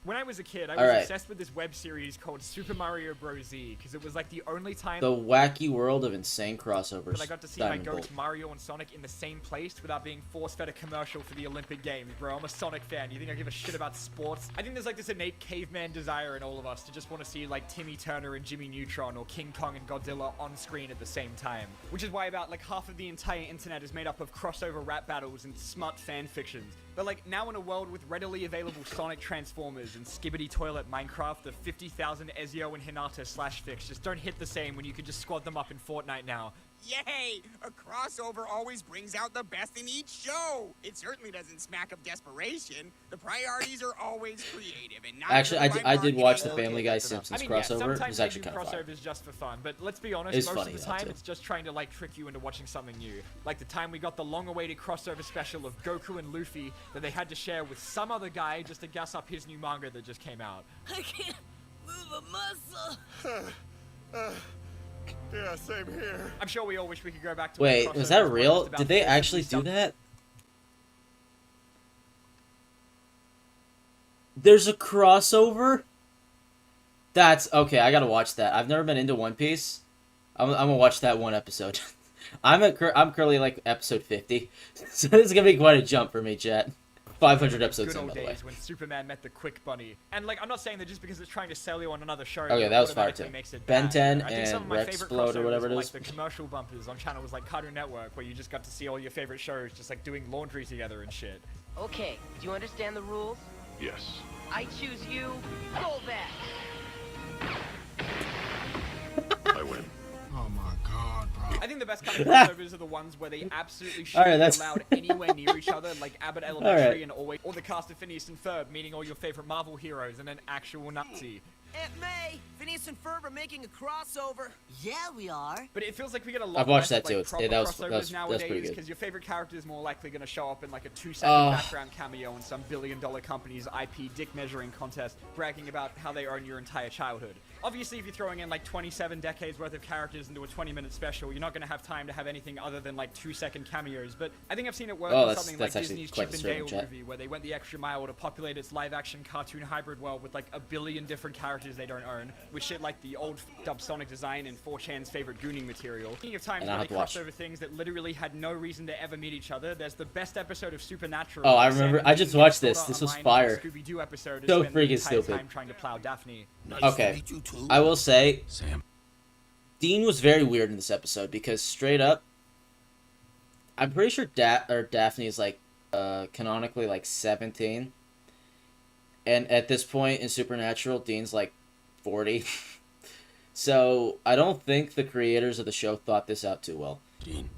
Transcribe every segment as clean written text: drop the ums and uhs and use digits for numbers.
When I was a kid, I was obsessed with this web series called Super Mario Bros. Z, because it was like the only time The wacky world of insane crossovers. that I got to see my goats Mario and Sonic in the same place without being force-fed a commercial for the Olympic Games, bro. I'm a Sonic fan. You think I give a shit about sports? I think there's like this innate caveman desire in all of us to just want to see like Timmy Turner and Jimmy Neutron or King Kong and Godzilla on screen at the same time. Which is why about like half of the entire internet is made up of crossover rap battles and smut fan fictions. But like now in a world with readily available Sonic Transformers and Skibbity Toilet Minecraft, the 50,000 Ezio and Hinata slash fics just don't hit the same when you can just squad them up in Fortnite now. Yay! A crossover always brings out the best in each show. It certainly doesn't smack of desperation. The priorities are always creative and not. Actually, I did watch the Family Guy Simpsons crossover. Sometimes It was actually they do kind of fun. crossovers just for fun, but let's be honest, most funny, of the though, time too. it's just trying to like trick you into watching something new. Like the time we got the long-awaited crossover special of Goku and Luffy that they had to share with some other guy just to gas up his new manga that just came out. I can't move a muscle. Yeah, same here. I'm sure we all wish we could go back to. Wait, was that real? Did they actually do that? There's a crossover? That's okay, I gotta watch that. I've never been into One Piece. I'm gonna watch that one episode. I'm currently like episode 50. So this is gonna be quite a jump for me, chat. 500 episodes good in, old by the way. days when Superman met the Quick Bunny. And like, I'm not saying that just because it's trying to sell you on another show. Okay, that was fire automatically too. makes it Ben bad. 10 I think some of and my Rex favorite Explode or whatever crossovers it were, is. like the commercial bumpers on channels like Cartoon Network, where you just got to see all your favorite shows just like doing laundry together and shit. Okay, do you understand the rules? Yes. I choose you. Go back. I win. Oh my god, bro. I think the best kind of crossovers are the ones where they absolutely shouldn't be allowed anywhere near each other, like Abbott Elementary and always, or the cast of Phineas and Ferb, meaning all your favorite Marvel heroes and an actual Nazi. Aunt May, Phineas and Ferb are making a crossover. Yeah, we are. But it feels like we get a lot I've watched less, that too. like, proper That's crossovers pretty nowadays good. because your favorite character is more likely going to show up in like a 2-second background cameo in some billion-dollar company's IP dick measuring contest, bragging about how they own your entire childhood. Obviously, if you're throwing in like 27 decades worth of characters into a 20-minute special, you're not going to have time to have anything other than like 2-second cameos. But I think I've seen it work with something like Disney's Chip and Dale movie, where they went the extra mile to populate its live-action cartoon hybrid world with like a billion different characters they don't own, with shit like the old dub Sonic design and 4chan's favorite gooning material. Speaking of times where they cross over things that literally had no reason to ever meet each other, there's the best episode of Supernatural. Oh, I remember. I just watched this. This was fire. Scooby-Doo episode So freaking stupid. time trying to plow Daphne. Okay, I will say, Dean was very weird in this episode because straight up, I'm pretty sure Daphne is like canonically like 17, and at this point in Supernatural, Dean's like 40. So I don't think the creators of the show thought this out too well. Dean,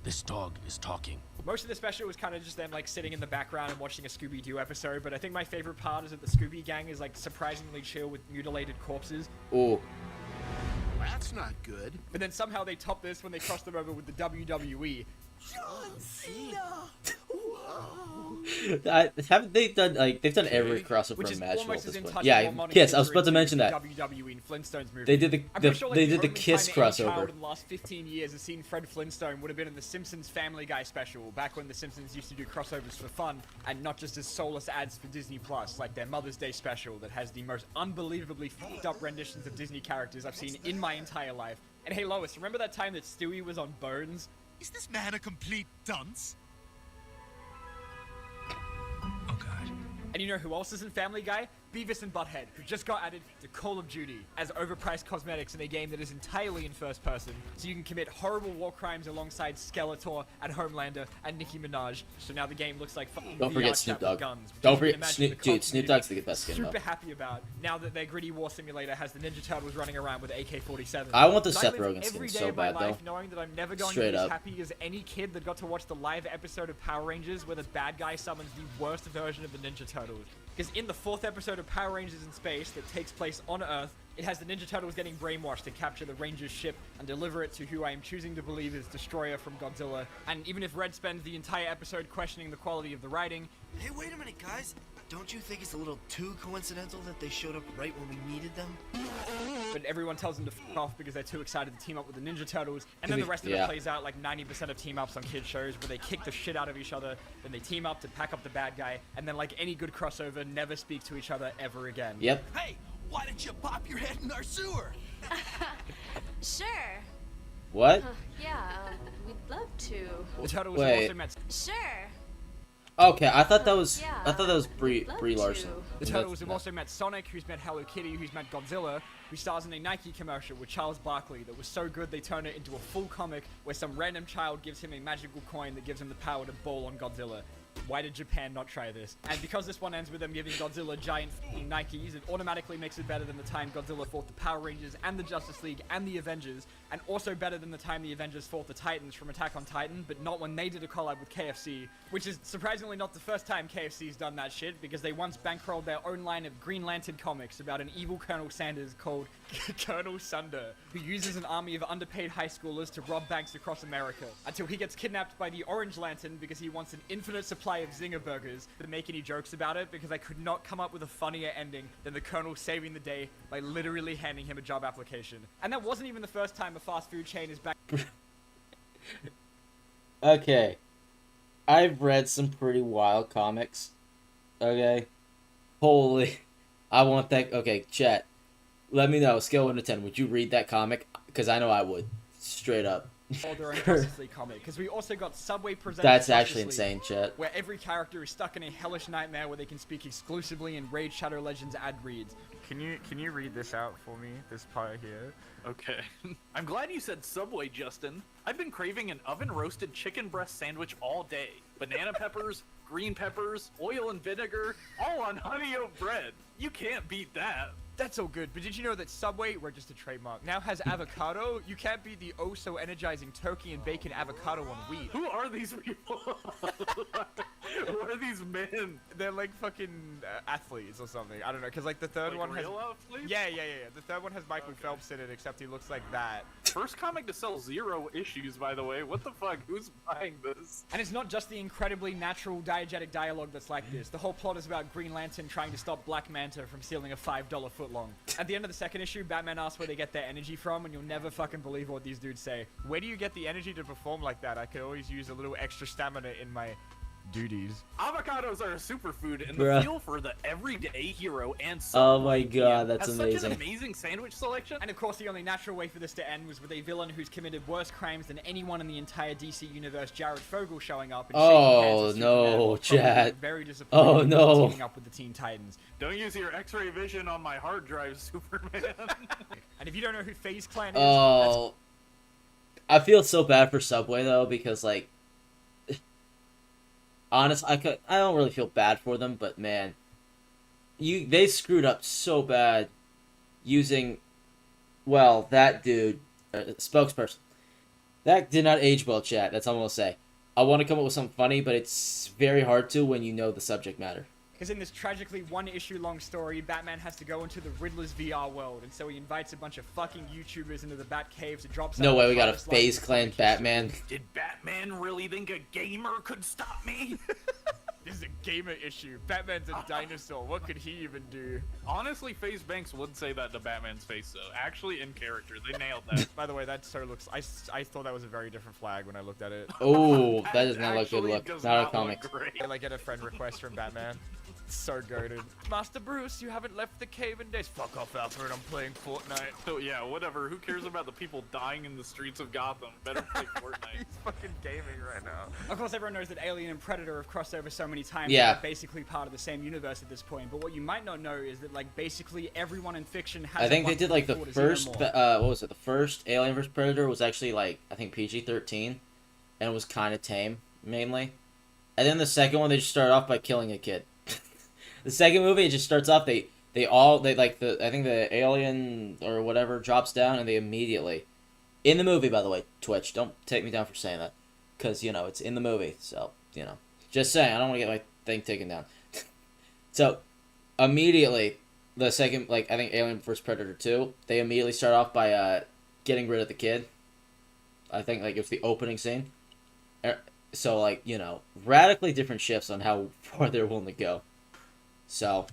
this dog is talking. Most of the special was kind of just them like sitting in the background and watching a Scooby-Doo episode, but I think my favorite part is that the Scooby gang is like surprisingly chill with mutilated corpses. Ooh. That's not good. But then somehow they top this when they cross them over with the WWE. John Cena. Haven't they done like they've done every crossover Which is imaginable almost at as this point? untouchable Yeah, on Kiss. I was about to mention that. WWE and Flintstones movie. They did the I'm pretty sure, like, they did the only Kiss time any crossover. child in the last 15 years has seen Fred Flintstone would have been in the Simpsons Family Guy special, back when the Simpsons used to do crossovers for fun and not just as soulless ads for Disney Plus, like their Mother's Day special that has the most unbelievably fucked up renditions of Disney characters I've seen in my entire life. And hey Lois, remember that time that Stewie was on Bones? Is this man a complete dunce? Oh god. And you know who else is in Family Guy? Beavis and Butthead, who just got added to Call of Duty as overpriced cosmetics in a game that is entirely in first person, so you can commit horrible war crimes alongside Skeletor and Homelander and Nicki Minaj. So now the game looks like fucking Don't forget VR Snoop chat with Dogg. guns, which Don't you can forget imagine Snoop, the dude. community Snoop Dogg's the best skin super though. happy about now that their gritty war simulator has the Ninja Turtles running around with AK-47. I want the And Seth live Rogen skin every day so of my bad, though. life knowing that I'm never going Straight to be as up. happy as any kid that got to watch the live episode of Power Rangers where the bad guy summons the worst version of the Ninja Turtles. Because in the 4th episode of Power Rangers in Space that takes place on Earth, it has the Ninja Turtles getting brainwashed to capture the Rangers ship and deliver it to who I am choosing to believe is Destroyer from Godzilla. And even if Red spends the entire episode questioning the quality of the writing, Hey, wait a minute, guys. Don't you think it's a little too coincidental that they showed up right when we needed them? But everyone tells them to f off because they're too excited to team up with the Ninja Turtles, and then the rest of it plays out like 90% of team-ups on kids' shows where they kick the shit out of each other, then they team up to pack up the bad guy, and then like any good crossover, never speak to each other ever again. Yep. Hey, why didn't you pop your head in our sewer? Sure. What? Yeah, we'd love to. The Turtles Wait. also met... Sure. Okay, I thought that was Yeah, I thought that was Brie I'd love Larson. to. The Turtles have also met Sonic, who's met Hello Kitty, who's met Godzilla, who stars in a Nike commercial with Charles Barkley that was so good they turned it into a full comic where some random child gives him a magical coin that gives him the power to bowl on Godzilla. Why did Japan not try this? And because this one ends with them giving Godzilla giant f***ing Nikes, it automatically makes it better than the time Godzilla fought the Power Rangers and the Justice League and the Avengers, and also better than the time the Avengers fought the Titans from Attack on Titan, but not when they did a collab with KFC, which is surprisingly not the first time KFC's done that shit, because they once bankrolled their own line of Green Lantern comics about an evil Colonel Sanders called Colonel Sunder, who uses an army of underpaid high schoolers to rob banks across America, until he gets kidnapped by the Orange Lantern because he wants an infinite supply of Zinger burgers. Didn't make any jokes about it because I could not come up with a funnier ending than the Colonel saving the day by literally handing him a job application. And that wasn't even the first time a fast food chain is back. Okay. I've read some pretty wild comics. Okay. Holy. I want that. Okay, chat. Let me know. Scale 1 to 10. Would you read that comic? Because I know I would. Straight up. Their own Justice League comic, because we also got Subway presents That's Justice actually League, insane, chat. where every character is stuck in a hellish nightmare where they can speak exclusively in Raid Shadow Legends ad reads. Can you read this out for me? This part here. Okay. I'm glad you said Subway, Justin. I've been craving an oven-roasted chicken breast sandwich all day. Banana peppers, green peppers, oil and vinegar, all on honey oat bread. You can't beat that. That's all good, but did you know that Subway, registered trademark, now has avocado? You can't beat the oh-so-energizing turkey and bacon avocado on wheat. Who are these people? Who are these men? They're like fucking athletes or something. I don't know, because like the third Like one has... real athletes? Yeah. The third one has Michael Phelps in it, except he looks like that. First comic to sell 0 issues, by the way. What the fuck? Who's buying this? And it's not just the incredibly natural diegetic dialogue that's like this. The whole plot is about Green Lantern trying to stop Black Manta from stealing a $5 footlong. At the end of the second issue, Batman asks where they get their energy from, and you'll never fucking believe what these dudes say. Where do you get the energy to perform like that? I could always use a little extra stamina in my duties. Avocados are a superfood, and Bruh. the feel for the everyday hero and Oh my Superman god, that's has amazing. such an amazing sandwich selection. And of course, the only natural way for this to end was with a villain who's committed worse crimes than anyone in the entire DC universe, Jared Fogle, showing up and Oh, shaking hands with no, Superman, while chat. probably very disappointed Oh, with no. teaming up with the Teen Titans. Don't use your X-ray vision on my hard drive, Superman. And if you don't know who FaZe Clan is, Oh, I feel so bad for Subway though, because like, honest, I don't really feel bad for them, but man, they screwed up so bad using, well, that dude, spokesperson, that did not age well, chat. That's all I'm gonna say. I want to come up with something funny, but it's very hard to when you know the subject matter. because in this tragically one-issue-long story, Batman has to go into the Riddler's VR world, and so he invites a bunch of fucking YouTubers into the Batcave to drop some. No way, we got a FaZe Clan Batman. Did Batman really think a gamer could stop me? This is a gamer issue. Batman's a dinosaur. What could he even do? Honestly, FaZe Banks would say that to Batman's face, though. Actually, in character, they nailed that. By the way, that so looks. I thought that was a very different flag when I looked at it. Oh, that does not look good. Actually Look, does not a look comic. great. I like get a friend request from Batman. So goated. Master Bruce, you haven't left the cave in days. Fuck off, Alfred. I'm playing Fortnite. So yeah, whatever. Who cares about the people dying in the streets of Gotham? Better play Fortnite. He's fucking gaming right now. Of course, everyone knows that Alien and Predator have crossed over so many times. Yeah. They're basically part of the same universe at this point. But what you might not know is that, like, basically everyone in fiction has. I think a they did like the 1.4 to first, 0 more. what was it? The first Alien vs Predator was actually like I think PG-13, and it was kind of tame mainly. And then the second one, they just started off by killing a kid. The second movie, it just starts off they like I think the alien or whatever drops down, and they immediately, in the movie, by the way, Twitch, don't take me down for saying that, because you know it's in the movie, so you know, just saying, I don't want to get my thing taken down. So immediately, the second, like I think Alien vs Predator 2, they immediately start off by getting rid of the kid. I think like it was the opening scene. So like, you know, radically different shifts on how far they're willing to go. So.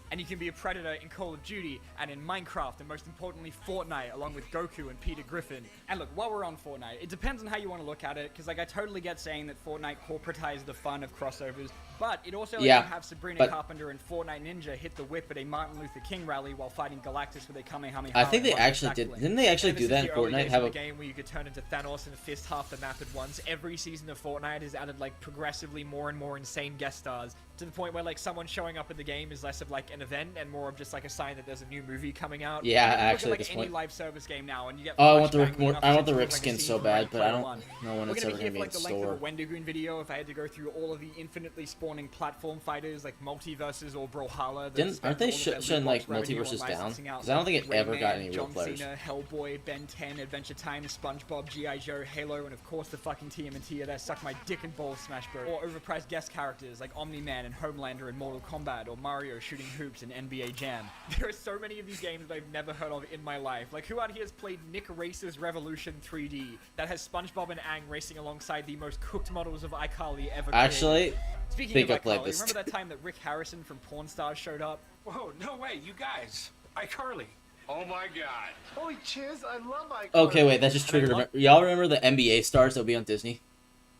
And you can be a predator in Call of Duty and in Minecraft, and most importantly Fortnite, along with Goku and Peter Griffin. And look, while we're on Fortnite, it depends on how you want to look at it, because like I totally get saying that Fortnite corporatized the fun of crossovers, but it also lets you have Sabrina Carpenter and Fortnite Ninja hit the whip at a Martin Luther King rally while fighting Galactus with a Kamehameha. I think they actually did. Didn't they actually do that in Fortnite? Have a game where you could turn into Thanos and fist half the map at once. Every season of Fortnite has added like progressively more and more insane guest stars, to the point where like someone showing up in the game is less of like an event and more of just like a sign that there's a new movie coming out. Yeah, actually, like at this any point. live service game now, and you get. Oh, I want the Rick skin so bad, but I don't know when it's ever gonna be in store. Like the Wendigoon video, if I had to go through all of the infinitely spawning platform fighters like Multiverses or Brawlhalla. Aren't they shutting like Multiverses down? Because I don't think it ever got any real players. Cena, Hellboy, Ben 10, Adventure Time, SpongeBob, G.I. Joe, Halo, and of course the fucking TMNT are there. Suck my dick and balls, Smash Bros. Or overpriced guest characters like Omni-Man and Homelander and Mortal Kombat, or Mario shooting hoops in NBA Jam. There are so many of these games that I've never heard of in my life. Like, who out here has played Nick Racer's Revolution 3D that has SpongeBob and Aang racing alongside the most cooked models of iCarly ever created? Actually, speaking of iCarly, remember that time that Rick Harrison from Pawn Stars showed up? Whoa, no way, you guys. iCarly. Oh my god. Holy chiz, I love iCarly. Okay, wait, that just triggered. Y'all remember the NBA stars that would be on Disney?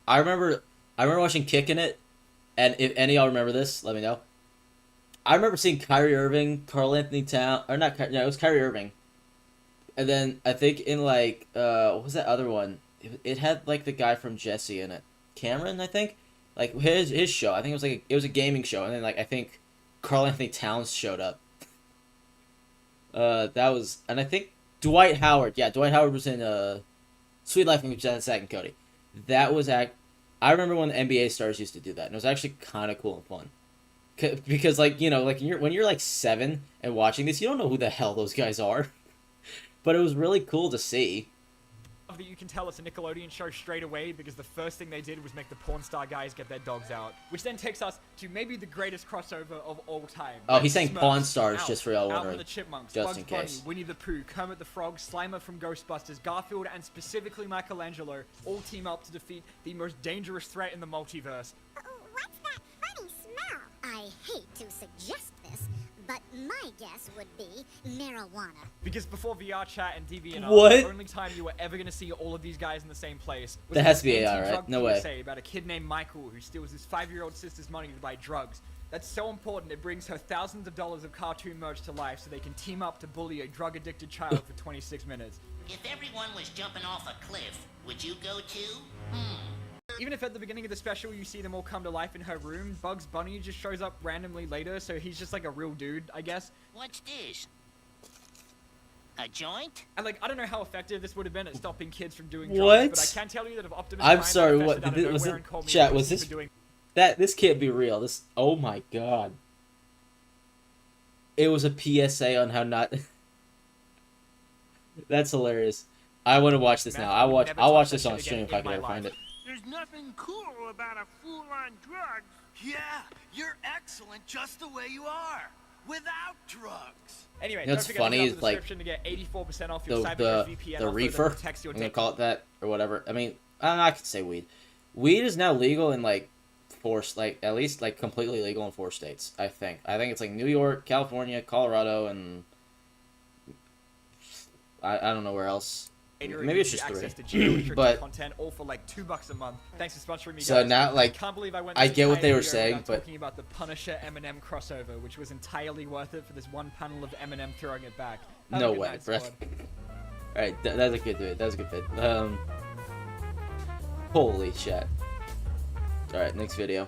I remember watching Kickin' It, and if any of y'all remember this, let me know. I remember seeing Kyrie Irving, Karl Anthony Towns, or not, no, it was Kyrie Irving. And then I think in like, what was that other one? It had like the guy from Jesse in it. Cameron, I think? Like his show. I think it was a gaming show, and then like I think Karl Anthony Towns showed up. And I think Dwight Howard. Yeah, Dwight Howard was in Sweet Life of Zack and Cody. That was I remember when the NBA stars used to do that, and it was actually kind of cool and fun. Because like, you know, like when you're like 7 and watching this, you don't know who the hell those guys are. But it was really cool to see. That you can tell it's a Nickelodeon show straight away, because the first thing they did was make the porn star guys get their dogs out, which then takes us to maybe the greatest crossover of all time. Oh, he's saying Pawn Stars, Alf, just for y'all Alvin wondering. the Chipmunks, Just Bugs in case. Bunny, Winnie the Pooh, Kermit the Frog, Slimer from Ghostbusters, Garfield, and specifically Michelangelo all team up to defeat the most dangerous threat in the multiverse. What's that funny smell? I hate to suggest this, but my guess would be marijuana. Because before VR chat and DeviantArt, What? the only time you were ever going to see all of these guys in the same place was That has to be AI, anti-drug right? No way. PSA about a kid named Michael who steals his 5-year-old sister's money to buy drugs. That's so important, it brings her thousands of dollars of cartoon merch to life so they can team up to bully a drug-addicted child for 26 minutes. If everyone was jumping off a cliff, would you go too? Even if at the beginning of the special you see them all come to life in her room, Bugs Bunny just shows up randomly later, so he's just like a real dude, I guess. What's this? A joint? And like, I don't know how effective this would have been at stopping kids from doing What? drugs, but I can tell you that if Optimus I'm Prime sorry, manifested what? out of Was nowhere it, and called me chat, a was pussy this... for doing This can't be real. This... Oh my god. It was a PSA on how not... That's hilarious. I want to watch this now. I'll watch this on stream if I can ever find it. There's nothing cool about a fool on drugs. Yeah, you're excellent just the way you are, without drugs. Anyway, You know what's don't forget funny to is, check out the like, description to get 84% off your the CyberDrive VPN offer reefer, that protects your I'm gonna data. call it that or whatever. I mean, I could say weed. Weed is now legal in like at least like completely legal in 4 states. I think it's like New York, California, Colorado, and I don't know where else. Maybe it's just 3. But content all for like $2 a month. Thanks for sponsoring me, guys. so now, like, I can't believe I went I this get what they entire were video saying, without but talking about the Punisher Eminem crossover, which was entirely worth it for this one panel of Eminem throwing it back. Have a no good way, night, bro. squad. All right, that's a good bit. That was a good bit. Holy shit. All right, next video.